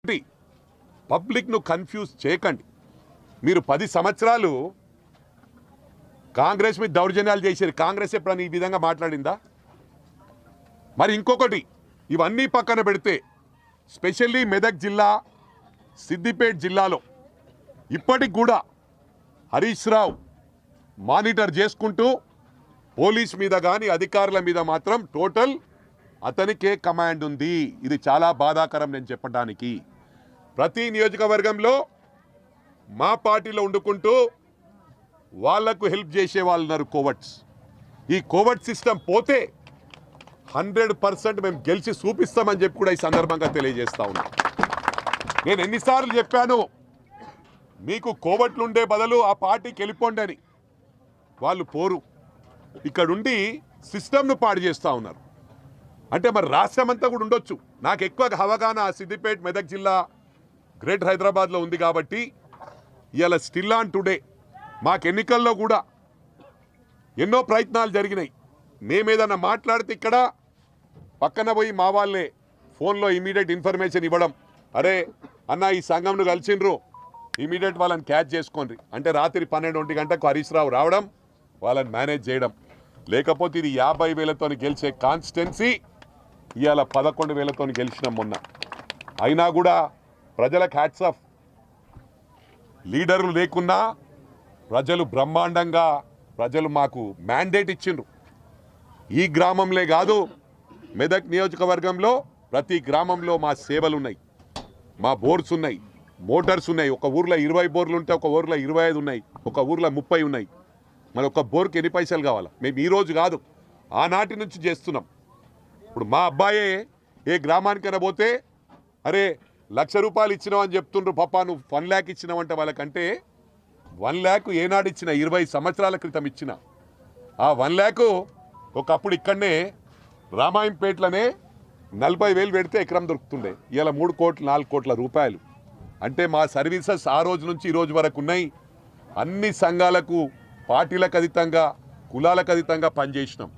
Public ను confuse చేయకండి. మీరు 10 సంవత్సరాలు కాంగ్రెస్ మీద దౌర్జన్యాలు చేశారు. కాంగ్రెస్ ఎప్పుడైనా ఈ విధంగా మాట్లాడిందా? మరి ఇంకొకటి, ఇవన్నీ పక్కన పెడితే స్పెషల్లీ మెదక్ జిల్లా, సిద్దిపేట జిల్లాలో ఇప్పటికి కూడా హరీష్ రావు మానిటర్ చేసుకుంటూ పోలీస్ మీద కానీ అధికారుల మీద మాత్రం టోటల్ అతనికే కమాండ్ ఉంది. ఇది చాలా బాధాకరం నేను చెప్పడానికి. ప్రతి నియోజకవర్గంలో మా పార్టీలో ఉండుకుంటూ వాళ్లకు హెల్ప్ చేసే వాళ్ళు ఉన్నారు కోవర్ట్స్. ఈ కోవర్ట్ సిస్టమ్ పోతే 100% మేము గెలిచి చూపిస్తామని చెప్పి కూడా ఈ సందర్భంగా తెలియజేస్తా ఉన్నా. నేను ఎన్నిసార్లు చెప్పాను, మీకు కోవర్ట్లు ఉండే బదులు ఆ పార్టీకి వెళ్ళిపోండి అని. వాళ్ళు పోరు, ఇక్కడుండి సిస్టమ్ను పాడు చేస్తూ ఉన్నారు. అంటే మరి రాష్ట్రం అంతా కూడా ఉండొచ్చు. నాకు ఎక్కువ అవగాహన సిద్దిపేట, మెదక్ జిల్లా, గ్రేటర్ హైదరాబాద్లో ఉంది కాబట్టి ఇవాళ స్టిల్ ఆన్ టుడే మాకు ఎన్నికల్లో కూడా ఎన్నో ప్రయత్నాలు జరిగినాయి. మేమేదన్నా మాట్లాడితే ఇక్కడ పక్కన పోయి మా వాళ్ళే ఫోన్లో ఇమీడియట్ ఇన్ఫర్మేషన్ ఇవ్వడం, అరే అన్న ఈ సంఘంను కలిసిండ్రు, ఇమీడియట్ వాళ్ళని క్యాచ్ చేసుకోండి అంటే రాత్రి 12 గంటలకు హరీష్ రావు రావడం, వాళ్ళని మేనేజ్ చేయడం. లేకపోతే ఇది 50,000తో గెలిచే కాన్స్టిట్యున్సీ ఇవాళ 11,000తో గెలిచినాం మొన్న. అయినా కూడా ప్రజలకు హ్యాట్స్ ఆఫ్. లీడర్లు లేకున్నా ప్రజలు బ్రహ్మాండంగా ప్రజలు మాకు మ్యాండేట్ ఇచ్చిండ్రు. ఈ గ్రామంలో కాదు, మెదక్ నియోజకవర్గంలో ప్రతి గ్రామంలో మా సేవలు ఉన్నాయి, మా బోర్స్ ఉన్నాయి, మోటార్స్ ఉన్నాయి. ఒక ఊర్లో 20 బోర్లు ఉంటే ఒక ఊర్లో 25 ఉన్నాయి, ఒక ఊర్లో 30 ఉన్నాయి. మరి ఒక బోర్కి ఎన్ని పైసలు కావాలా? మేము ఈరోజు కాదు, ఆనాటి నుంచి చేస్తున్నాం. ఇప్పుడు మా అబ్బాయే ఏ గ్రామానికైనా పోతే, అరే 1,00,000 రూపాయలు ఇచ్చినావు అని చెప్తుండ్రు, పప్పా నువ్వు 1 lakh ఇచ్చినావంటే వాళ్ళకంటే 1 lakh ఏనాడు ఇచ్చిన? 20 సంవత్సరాల క్రితం ఇచ్చిన. ఆ 1 lakh ఒకప్పుడు ఇక్కడనే రామాయంపేటలోనే 40,000 పెడితే ఎకరం దొరుకుతుండే. ఇలా 3 కోట్లు 4 కోట్ల రూపాయలు. అంటే మా సర్వీసెస్ ఆ రోజు నుంచి ఈ రోజు వరకు ఉన్నాయి. అన్ని సంఘాలకు, పార్టీలకు అతీతంగా, కులాలకు అతీతంగా పనిచేసినాం.